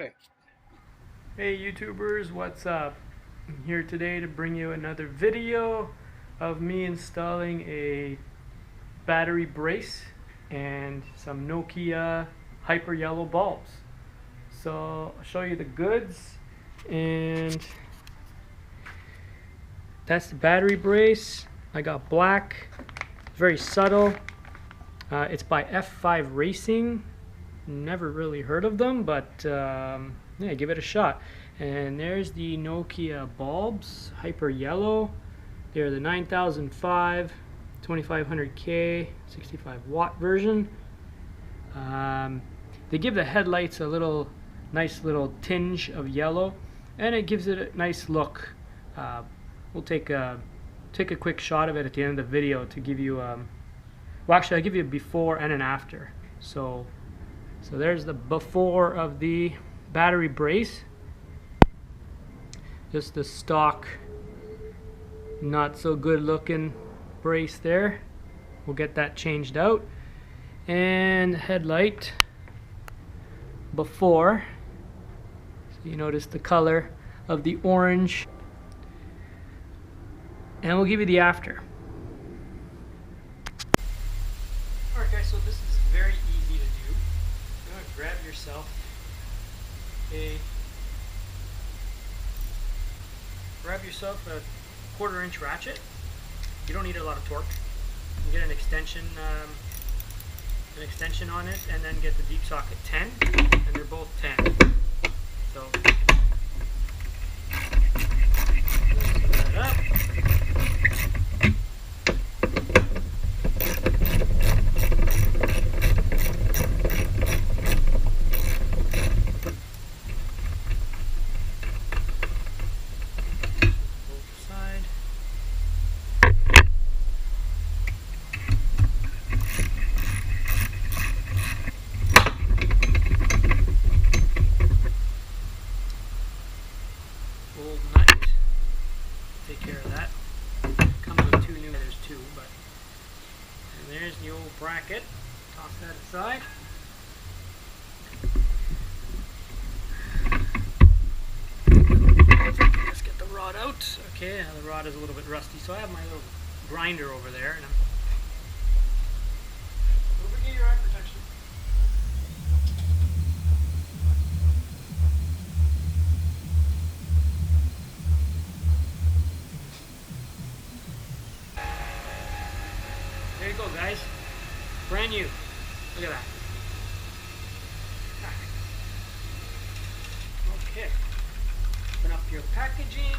Okay. Hey YouTubers, what's up? I'm here today to bring you another video of me installing a battery brace and some Nokya hyper yellow bulbs. So I'll show you the goods, and that's the battery brace. I got black, very subtle. It's by F5 Racing. Never really heard of them, but yeah, give it a shot. And there's the Nokya bulbs, hyper yellow. They're the 9005 2500K 65 watt version. They give the headlights a nice little tinge of yellow, and it gives it a nice look. We'll take a quick shot of it at the end of the video to give you well, actually I'll give you a before and an after. So there's the before of the battery brace. Just the stock, not so good looking brace there. We'll get that changed out. And headlight before. So you notice the color of the orange. And we'll give you the after. Alright guys, so this is very easy to do. You're going to grab yourself a 1/4-inch ratchet. You don't need a lot of torque. You get an extension on it, and then get the deep socket 10, and they're both 10. So loosen that up. Old nut, take care of that. Comes with two new, there's two, but and there's the old bracket. Toss that aside. Let's get the rod out. Okay, the rod is a little bit rusty, so I have my little grinder over there, and don't forget your eye protection. There you go, guys. Brand new. Look at that. Okay. Open up your packaging.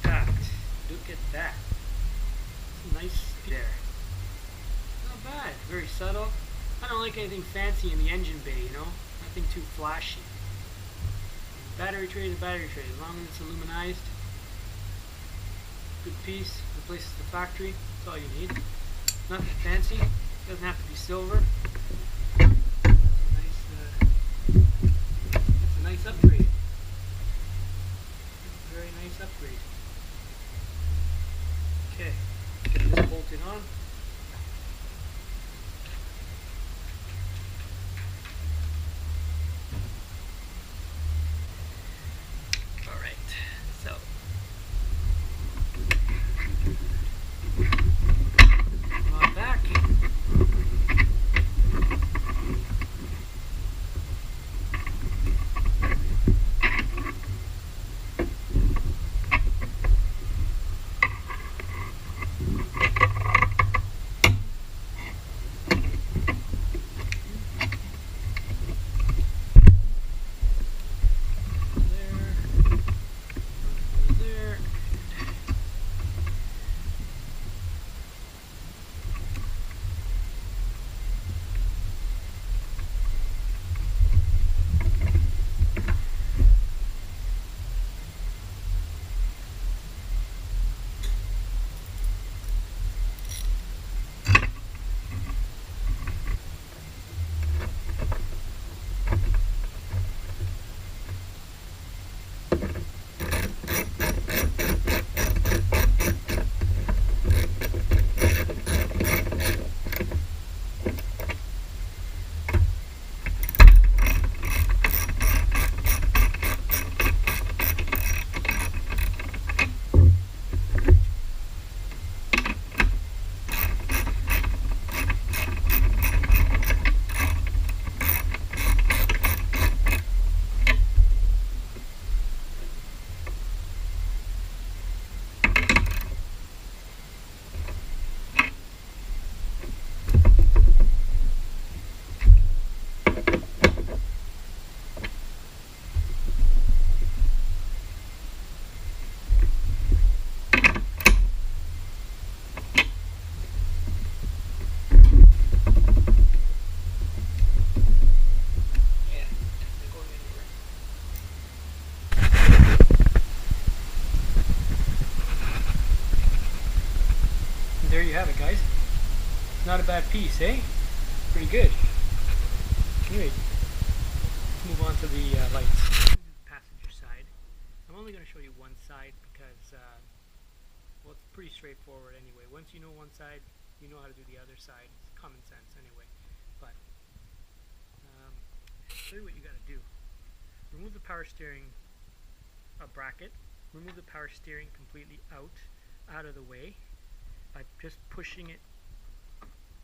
Packed. Look at that. It's nice there. Not bad. Very subtle. I don't like anything fancy in the engine bay, you know? Nothing too flashy. Battery tray is a battery tray, as long as it's aluminized. Good piece. Replaces the factory. That's all you need. Nothing fancy. Doesn't have to be silver. That's a nice upgrade. That's a very nice upgrade. Okay. Get this bolted on. you have it, guys. It's not a bad piece, eh? Pretty good. Anyway, let's move on to the lights. Passenger side. I'm only going to show you one side because, well, it's pretty straightforward anyway. Once you know one side, you know how to do the other side. It's common sense anyway. But I'll show you what you got to do. Remove the power steering bracket. Remove the power steering completely out of the way by just pushing it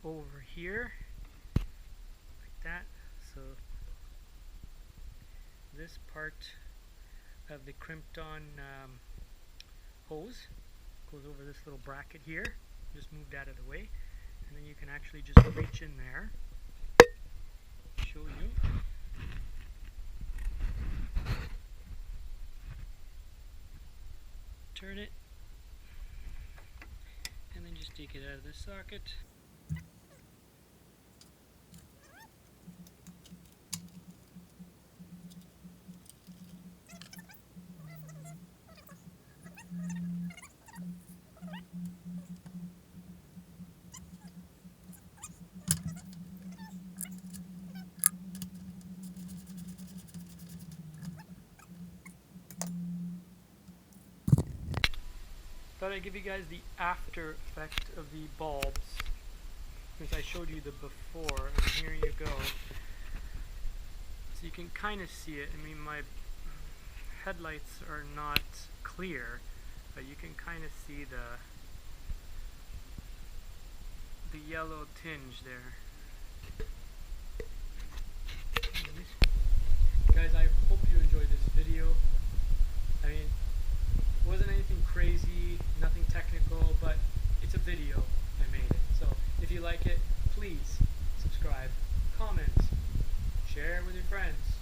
over here like that. So this part of the crimped on hose goes over this little bracket here. Just move that out of the way, and then you can actually just reach in there. Show you. Turn it, and then just take it out of the socket. Thought I'd give you guys the after effect of the bulbs, since I showed you the before, and here you go. So you can kind of see it. I mean, my headlights are not clear, but you can kind of see the yellow tinge there. Guys, I hope you enjoyed this video. I mean, it wasn't anything crazy, nothing technical, but it's a video. I made it. So if you like it, please subscribe, comment, share with your friends.